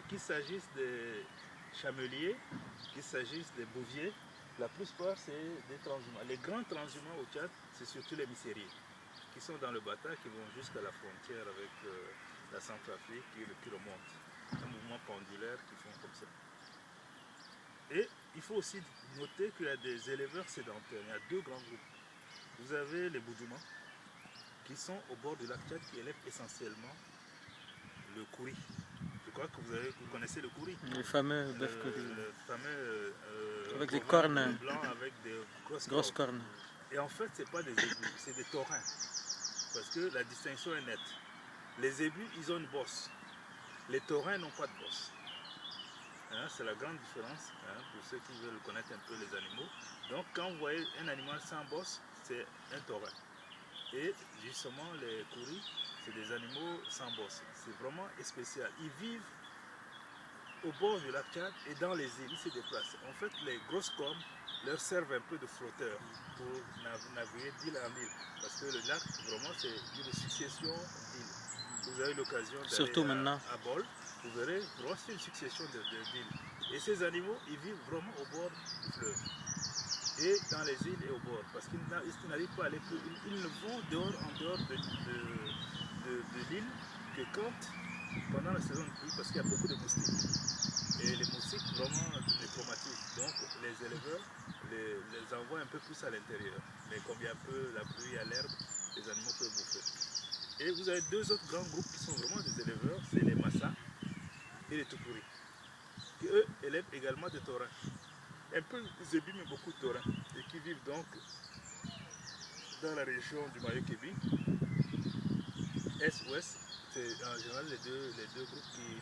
qu'il s'agisse des chameliers, qu'il s'agisse des bouviers, la plupart c'est des transhumants. Les grands transhumants au Tchad, c'est surtout les missériers, qui sont dans le Bata, qui vont jusqu'à la frontière avec la Centrafrique, qui remontent. Un mouvement pendulaire qui font comme ça. Et il faut aussi noter qu'il y a des éleveurs sédentaires. Il y a deux grands groupes. Vous avez les Boudoumans, qui sont au bord du lac Tchad, qui élèvent essentiellement le kouri. Je crois que vous connaissez le kouri. Les fameux bœufs kouri. Le fameux avec des cornes blancs avec des grosses cornes. Et en fait, ce n'est pas des ébus, c'est des taurins. Parce que la distinction est nette. Les ébus, ils ont une bosse. Les taurins n'ont pas de bosse. Hein, c'est la grande différence, hein, pour ceux qui veulent connaître un peu les animaux. Donc quand vous voyez un animal sans bosse, c'est un taurin. Et justement, les kouris, c'est des animaux sans bosse. C'est vraiment spécial. Ils vivent au bord du lac Tchad et dans les îles, ils se déplacent. En fait, les grosses cornes leur servent un peu de flotteur pour naviguer d'île en île. Parce que le lac, vraiment, c'est une succession d'îles. Vous avez l'occasion d'aller à Bol, vous verrez, vraiment, c'est une succession d'îles. Et ces animaux, ils vivent vraiment au bord du fleuve. Et dans les îles et au bord. Parce qu'ils n'arrivent pas à aller plus. Ils ne vont en dehors de l'île que pendant la saison de pluie, parce qu'il y a beaucoup de moustiques. Et les moustiques vraiment les traumatisent. Donc les éleveurs les envoient un peu plus à l'intérieur. Mais comme il y a un peu la pluie à l'herbe, les animaux peuvent bouffer. Et vous avez deux autres grands groupes qui sont vraiment des éleveurs, c'est les Massa et les Tukuri, qui eux élèvent également des taurins. Un peu zébus, mais beaucoup de taurins. Et qui vivent donc dans la région du Mayo-Kébi, Est-Ouest. C'est en général les deux groupes qui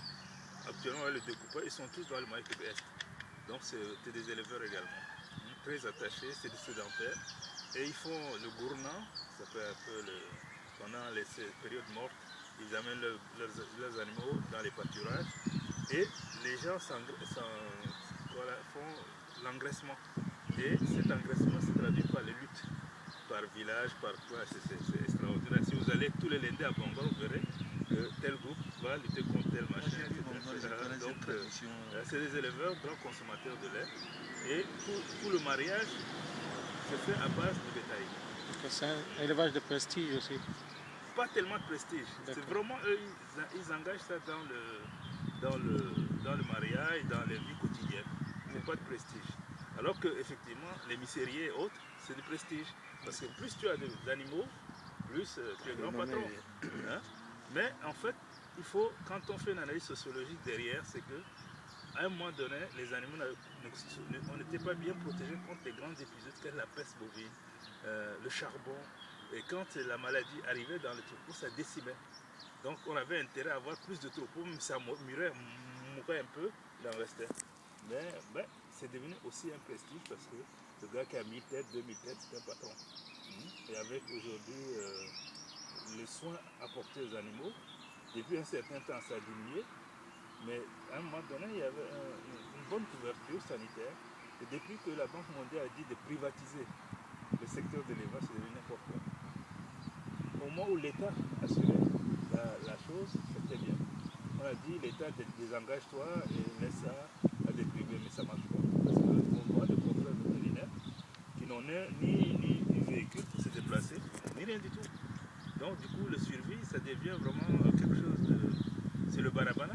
actuellement le découpent, ils sont tous dans le Mayo-Kébi Est. Donc c'est des éleveurs également. Très attachés, c'est des sédentaires. Et ils font le gournan, ça fait un peu pendant les périodes mortes, ils amènent leurs animaux dans les pâturages. Et les gens font l'engraissement. Et cet engraissement se traduit par les luttes, par village, par quoi, c'est extraordinaire. Si vous allez tous les lundis à Bangor, vous verrez que tel groupe va lutter contre tel machin, etc. Donc c'est des éleveurs, grands consommateurs de lait. Et tout le mariage se fait à base de bétail. C'est un élevage de prestige aussi. Pas tellement de prestige. C'est vraiment eux, ils engagent ça dans le mariage, dans les vies quotidiennes. C'est pas de prestige. Alors que effectivement, les missériers et autres, c'est du prestige. Parce que plus tu as d'animaux, plus tu es grand patron. Hein? Mais en fait, quand on fait une analyse sociologique derrière, c'est que à un moment donné, les animaux, on n'était pas bien protégés contre les grands épisodes comme la peste bovine, le charbon. Et quand la maladie arrivait dans le troupeau, ça décimait. Donc on avait intérêt à avoir plus de troupeaux, même si ça mourait un peu, il en restait. Mais c'est devenu aussi un prestige parce que le gars qui a 1000 têtes, 2000 têtes, c'est un patron. Et avec aujourd'hui les soins apportés aux animaux, depuis un certain temps ça a diminué, mais à un moment donné il y avait une bonne couverture sanitaire. Et depuis que la Banque mondiale a dit de privatiser le secteur de l'élevage, c'est devenu n'importe quoi. Au moment où l'État assurait la chose, c'était bien. On a dit l'État désengage-toi et laisse ça à des privés, mais ça ne marche pas. Parce qu'on voit des contrôleurs vétérinaires qui n'ont ni véhicule pour se déplacer, ni rien du tout. Donc du coup, le survie, ça devient vraiment quelque chose de... C'est le barabana,